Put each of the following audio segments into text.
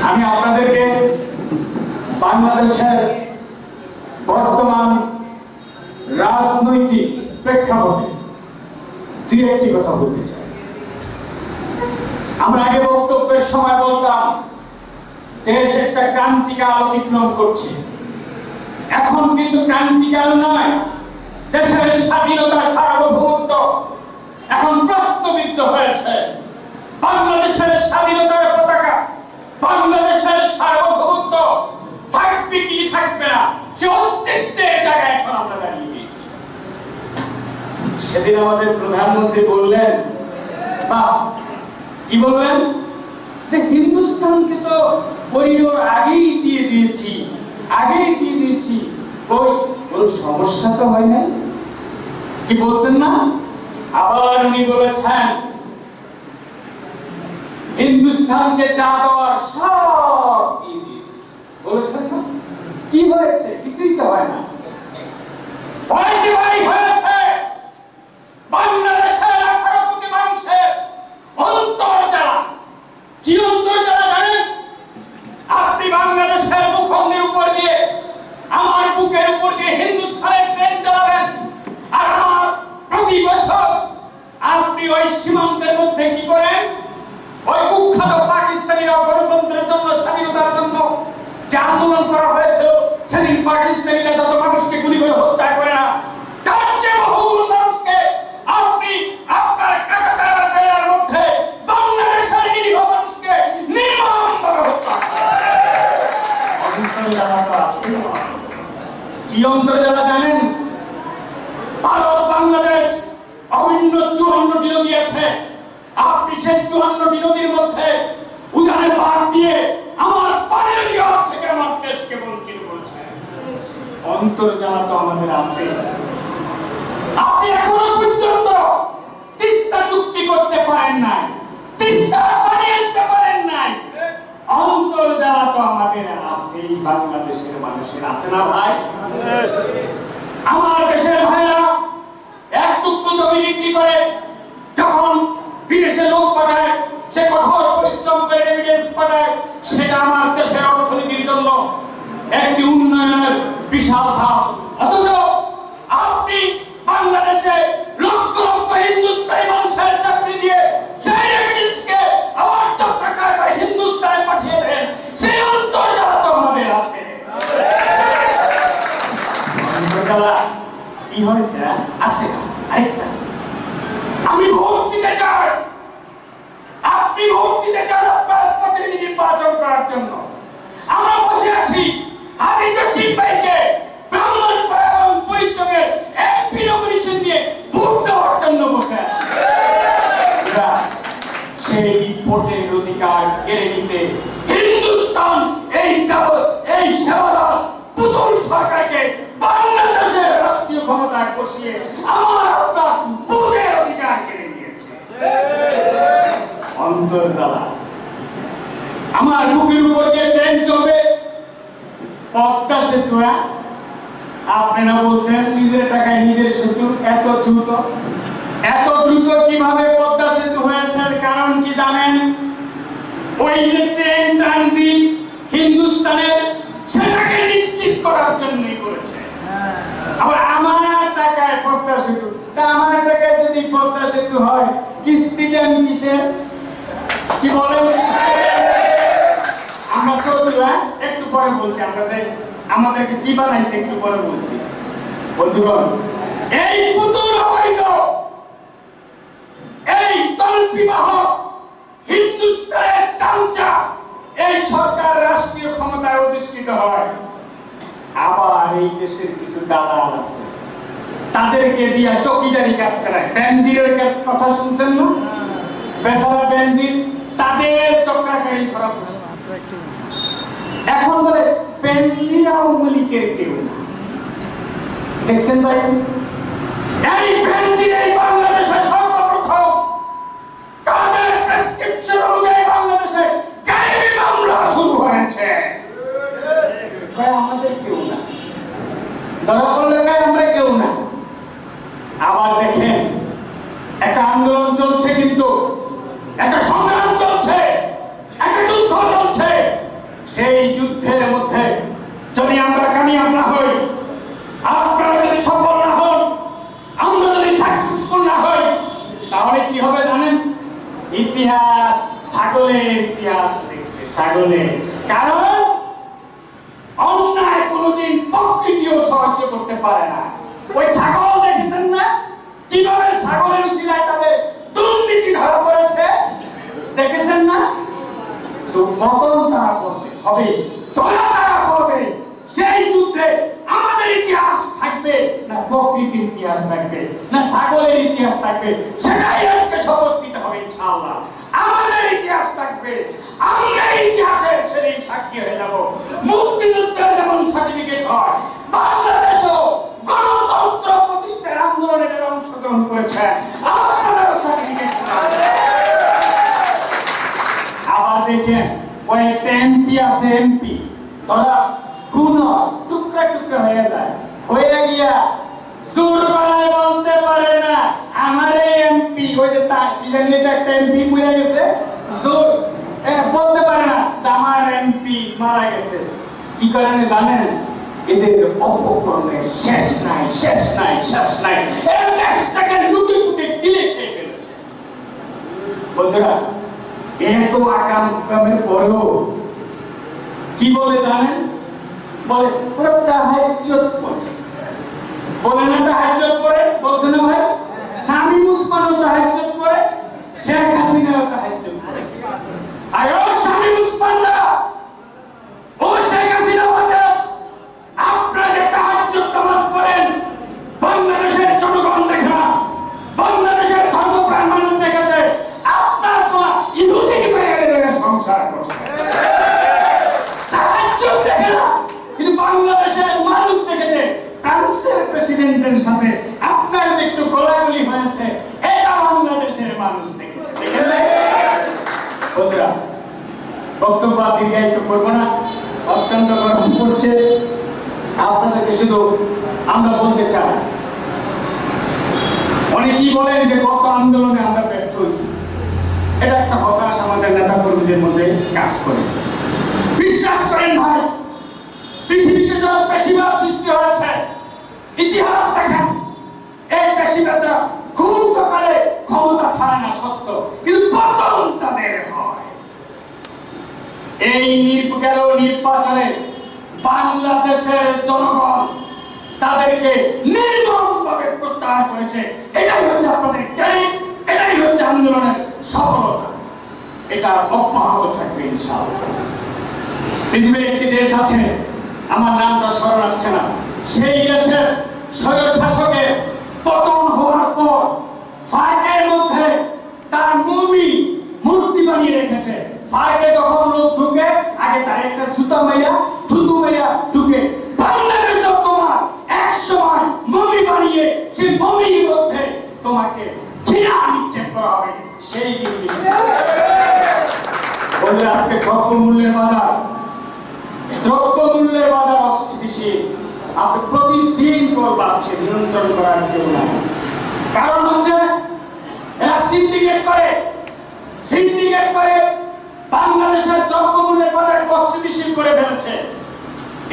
আমি আপনাদেরকে বাংলাদেশের বর্তমান রাজনৈতিক প্রেক্ষাপটে দুই একটি কথা বলতে চাই। আমরা আগে বক্তব্যের সময় বলতাম দেশ একটা ক্রান্তিকাল অতিক্রম করছে। এখন কিন্তু ক্রান্তিকাল নয়, দেশের স্বাধীনতা সার্বভৌমত্ব এখন প্রশ্নবিদ্ধ হয়েছে। বাংলাদেশের স্বাধীনতার পতাকা, বাংলাদেশের সার্বভৌমত্ব থাকবে কি থাকবে না, সে অস্তিত্বের জায়গায় এখন আমরা দাঁড়িয়ে গেছি। সেদিন আমাদের প্রধানমন্ত্রী বললেন, বা কি বললেন, যে হিন্দুস্তানকে তো করিডোর আগেই দিয়ে দিয়েছি, ওই সমস্যা তো হয় নাই। কি বলছেন না? আবার উনি বলেছেন হিন্দুস্তানকে যা দেওয়ার সব দিয়ে দিয়েছি। বলেছেন না? কি হয়েছে? কিছুই তো হয় না। হয়েছে বাংলাদেশের 18 কোটি মানুষের অন্তর জ্বালা। কি অন্তর জ্বালা জানেন? আপনি বাংলাদেশের ভূখণ্ডের উপর দিয়ে, আমার বুকের উপর দিয়ে হিন্দুস্তানের ট্রেন চালাবেন, আর আমার প্রতি বছর আপনি ওই সীমান্তের মধ্যে কি করেন? ওই কুখ্যাত পাকিস্তানিরা গণতন্ত্রের জন্য, স্বাধীনতার জন্য যে আন্দোলন করা হয়েছিল, সেদিন পাকিস্তানিরা যত মানুষকে গুলি করে হত্যা করে না, তার চেয়ে বহুল মানুষকে আপনি আপনার কাকাতারা জেলার মধ্যে বাংলাদেশের নিরীহ মানুষকে নির্মমভাবে হত্যা করেন। কি অন্তর্জালা জানেন? ভারত বাংলাদেশ অভিন্ন 54টি নদী আছে। আপনি সেই 54টি নদীর মধ্যে উজানে পার দিয়ে আমার পানির নিয়ম থেকে আমার দেশকে বঞ্চিত করেছেন। অন্তর্জালা তো আমাদের আছে। আপনি এখনো পর্যন্ত তিস্তা চুক্তি করতে পারেন নাই, তিস্তা পানি আনতে পারেন নাই। অন্তর্জালা তো আমাদের আছেই, বাংলাদেশের মানুষের আছে না ভাই? আমার দেশের ভাইরা এক টুকরো জমি বিক্রি করে যখন বিদেশে লোক পাঠায়, সে কঠোর পরিশ্রম করে এভিডেন্স পাঠায়, সেটা আমার দেশের অর্থনীতির জন্য একটি উন্নয়নের বিশাল ধাপ। অথচ আপনি বাংলাদেশে লক্ষ লক্ষ হিন্দুস্তানি মানুষের চাকরি দিয়ে সেই এভিডেন্সকে আবার চট্টগ্রাম বা হিন্দুস্তানে পাঠিয়ে দেন। সেই অন্তর্জালা তো আমাদের আছে। অন্তর্জালা কি হয়েছে? আছে আরেকটা। আমি ভোট দিতে চাই, আপনি ভোট দিতে চান আপনার প্রতিনিধি নির্বাচন করার জন্য। আমরা বসে আছি হাজির সিপাহীকে ব্রাহ্মণপাড়া এবং পরিচয়ের এমপি নমিনেশন দিয়ে ভোট দেওয়ার জন্য বসে আছি। সেই ভোটের অধিকার কেড়ে নিতে হিন্দুস্তান এই সেবাদাস পুতুল সরকারকে বাংলাদেশের রাষ্ট্রীয় ক্ষমতায় বসিয়ে আমার আপনার ভোটের অধিকার কেড়ে নিয়েছে। অন্তর্জালা। আমার বুকের উপর দিয়ে ট্রেন চলবে, পদ্মা সেতু। আপনারা বলছেন নিজের টাকায় নিজের সেতু। এত দ্রুত কিভাবে পদ্মা সেতু হয়েছে? কারণ কি জানেন? ওই যে ট্রেন ট্রানজিট হিন্দুস্তানের, সেটাকে নিশ্চিত করার জন্যই করেছে। আবার আমার টাকায় পদ্মা সেতু, তা আমার টাকায় যদি পদ্মা সেতু হয়, কিস্তি দেন কিসে? কি বলেন? আমরা চৌধুরী একটু পরে বলছি, আমাদেরকে কি বানাইছে একটু পরে বলছি। বন্ধুগণ, এই পুতুল অবৈধ, এই তল্পিবাহ হিন্দুস্তানের চামচা এই সরকার রাষ্ট্রীয় ক্ষমতায় অধিষ্ঠিত হয়। আবার এই দেশের কিছু দালাল আছে, তাদেরকে দিয়া চকিদারি কাজ করায়। বেনজিরের কথা শুনছেন না? বেচারা বেনজির, তাদের চক্রাকারী করা হচ্ছে। এখন বলে বেনজির আওয়ামী লীগের কেউ না। দেখছেন ভাই, এই বেনজির এই বাংলাদেশে সর্বপ্রথম তাদের প্রেসক্রিপশন অনুযায়ী বাংলাদেশে গায়েবী মামলা শুরু হয়েছে। আমাদের কেউ না, ধরা পড়লে আমরা কেউ না। আবার দেখেন, একটা আন্দোলন চলছে, কিন্তু একটা সংগ্রাম চলছে, একটা যুদ্ধ চলছে। সেই যুদ্ধের মধ্যে যদি আমরা কামিয়াব না হই, আপনারা যদি সফল না হন, আমরা যদি সাকসেসফুল না হই, তাহলে কি হবে জানেন? ইতিহাস ছাগলের ইতিহাস লিখবে, ছাগলের। কারণ অন্যায় কোনোদিন প্রকৃতিও সহ্য করতে পারে না। ওই ছাগল দেখেছেন না কিভাবে ছাগলের উসিলায় তাদের দুর্নীতি ধরা পড়েছে, দেখেছেন না? তো পতন তারা করবে, হবে তোলা তারা করবে। সেই যুদ্ধে আমাদের ইতিহাস থাকবে না প্রকৃতির ইতিহাস থাকবে না ছাগলের ইতিহাস থাকবে, সেটাই আজকে শপথ নিতে হবে ইনশাআল্লাহ। আমাদের ইতিহাস থাকবে, আমরা ইতিহাসের সেই সাক্ষী হয়ে যাব। মুক্তিযুদ্ধের যেমন সার্টিফিকেট হয়, বাংলাদেশও গণতন্ত্র প্রতিষ্ঠার আন্দোলনে যারা অংশগ্রহণ করেছে আমাদেরও সার্টিফিকেট। আবার দেখেন কয়েকটা এমপি আছে, এমপি ধরা কোন টুকরা টুকরা হয়ে যায়, হয়ে গিয়া জোর গলায় বলতে পারে না আমার এমপি। ওই যে তা কি জানি একটা এমপি মরে গেছে, জোর বলতে পারে না যে আমার এমপি মারা গেছে। কি করেন জানেন? এদের অপকর্মে শেষ নাই, শেষ নাই, শেষ নাই। এই দেশটাকে লুটে লুটে গিলে খেয়ে ফেলেছে। বন্ধুরা, এত আকাম কামের পরেও কি বলে জানেন? বলে ওরা তাহাজ্জুদ পড়ে, বলে না তাহাজ্জুদ পড়ে, বলছে না ভাই? শামীম ওসমানও তাহাজ্জুদ পড়ে, শেখ হাসিনাও তাহাজ্জুদ পড়ে। আর ও শামীম ওসমানরা, ও শেখ হাসিনা বাজার, আপনারা যে তাহাজ্জুদ নামাজ পড়েন, বাংলাদেশের জনগণ দেখে না, বাংলাদেশের ধর্মপ্রাণ মানুষ দেখেছে। আপনার তোলা ইহুদি মেয়েদের সংসার করছে, তাহাজ্জুদ দেখে না, কিন্তু বাংলাদেশের মানুষ দেখেছে। ফ্রান্সের প্রেসিডেন্টের সাথে আপনার যে একটু গোলাগুলি হয়েছে, এটা বাংলাদেশের মানুষ দেখেছে। বন্ধুরা, বক্তব্য দীর্ঘায়িত করবো না, অত্যন্ত গরম পড়ছে। আপনাদেরকে শুধু আমরা বলতে চাই, অনেকেই বলেন যে গত আন্দোলনে আমরা ব্যর্থ হয়েছি। এটা একটা হতাশ আমাদের নেতা কর্মীদের মধ্যে কাজ করে। বিশ্বাস করেন ভাই, পৃথিবীতে যারা পেশিবাদ সৃষ্টি হয়েছে, ইতিহাস দেখেন, এই পেশিবাদরা খুব সকালে ক্ষমতা ছাড়ে না সত্য, কিন্তু পতন তাদের হয়। এই নির্বাচনে বাংলাদেশের জনগণ তাদেরকে নির্মমভাবে প্রত্যাহার করেছে। এটাই হচ্ছে আপনাদের ক্যারিয়ার, এটাই হচ্ছে আন্দোলনের সফলতা। এটা অব্যাহত থাকবে ইনশাআল্লাহ। পৃথিবীর একটি দেশ আছে, আমার নামটা স্মরণ আসছে না, সেই দেশের স্বৈরশাসকের পতন হওয়ার পর ফাঁকের মধ্যে তার মূর্তি বানিয়ে রেখেছে। ফাঁকে যখন লোক ঢুকে, আগে তার একটা সুতা মাইয়া থুতু মাইয়া ঢুকে। বাংলাদেশে তোমার এক সময় মমি বানিয়ে সেই মমির মধ্যে তোমাকে ঘৃণা নিক্ষেপ করা হবে। সেই দিন বলে আজকে দ্রব্যমূল্যের বাজার অস্থিতিশীল। আপনি প্রতিদিন কর পাচ্ছে, নিয়ন্ত্রণ করার কেউ নাই। কারণ হচ্ছে এরা সিন্ডিকেট করে বাংলাদেশের দ্রব্যমূল্যের বাজার অস্থিতিশীল করে ফেলেছে।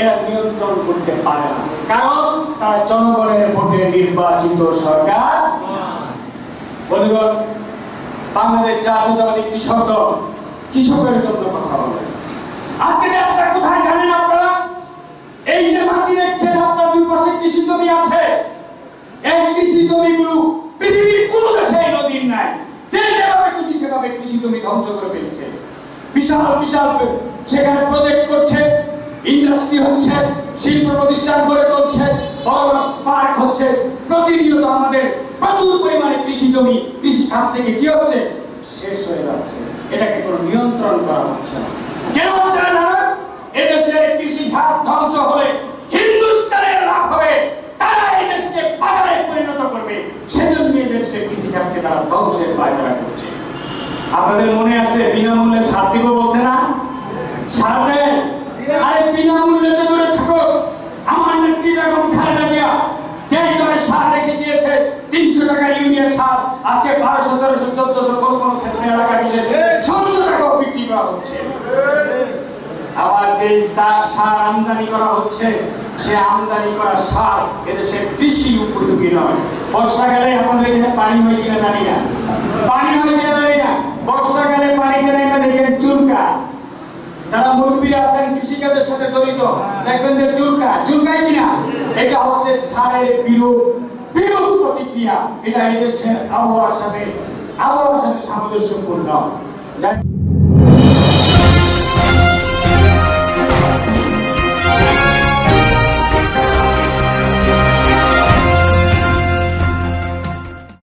এরা নিয়ন্ত্রণ করতে পারে না, কারণ তারা জনগণের ভোটে নির্বাচিত সরকার। বন্ধুগণ, বাংলাদেশ জাতীয়তাবাদী কৃষক দল কৃষকের জন্য কথা বলে। আজকে দেশটা কোথায় জানেন আপনারা? এই যে মাটি দেখছেন, আপনার দুই পাশে কৃষি জমি আছে। এই কৃষি জমিগুলো পৃথিবীর কোন দেশে নদীর নাই। যে যেভাবে খুশি সেভাবে কৃষি জমি ধ্বংস করে ফেলছে। বিশাল বিশাল সেখানে প্রজেক্ট করছে, ইন্ডাস্ট্রি হচ্ছে, শিল্প প্রতিষ্ঠান গড়ে তুলছে, বড় বড় পার্ক হচ্ছে। প্রতিনিয়ত আমাদের প্রচুর পরিমাণে কৃষি জমি কৃষি খাত থেকে কি হচ্ছে, শেষ হয়ে যাচ্ছে। এটাকে কোনো নিয়ন্ত্রণ করা হচ্ছে না। কেন হচ্ছে না? এদেশের কৃষি খাত ধ্বংস হলে হিন্দুস্তানের লাভ হবে, তারা এই দেশকে বাজারে পরিণত করবে। সেজন্য এই দেশের কৃষি খাতকে তারা ধ্বংসের পায়তারা করছে। আপনাদের মনে আছে বিনামূল্যে সার দিব বলছে না? সার দেন, আরে বিনামূল্যে দূরে থাকো। আমার নেত্রী বেগম খালেদা জিয়া যেই দরে সার রেখে দিয়েছে, 300 টাকা ইউরিয়া সার আজকে 1200, 1300, 1400 কোন কোন ক্ষেত্রে এলাকায় এসে 1600 টাকা বিক্রি করা হচ্ছে। আবার যে সার আমদানি করা হচ্ছে, সে আমদানি করা সার এদেশের কৃষি উপযোগী নয়। বর্ষাকালে আমাদের এখানে পানি হয় কিনা জানি না, পানি হয় কিনা জানি না, বর্ষাকালে পানি কেন দেখেন চুলকা। যারা মুরব্বী আছেন কৃষিকাজের সাথে জড়িত দেখবেন যে চুলকায় কিনা, এটা হচ্ছে সারের বিরূপ প্রতিক্রিয়া। এটা এদেশের আবহাওয়ার সাথে সামঞ্জস্যপূর্ণ।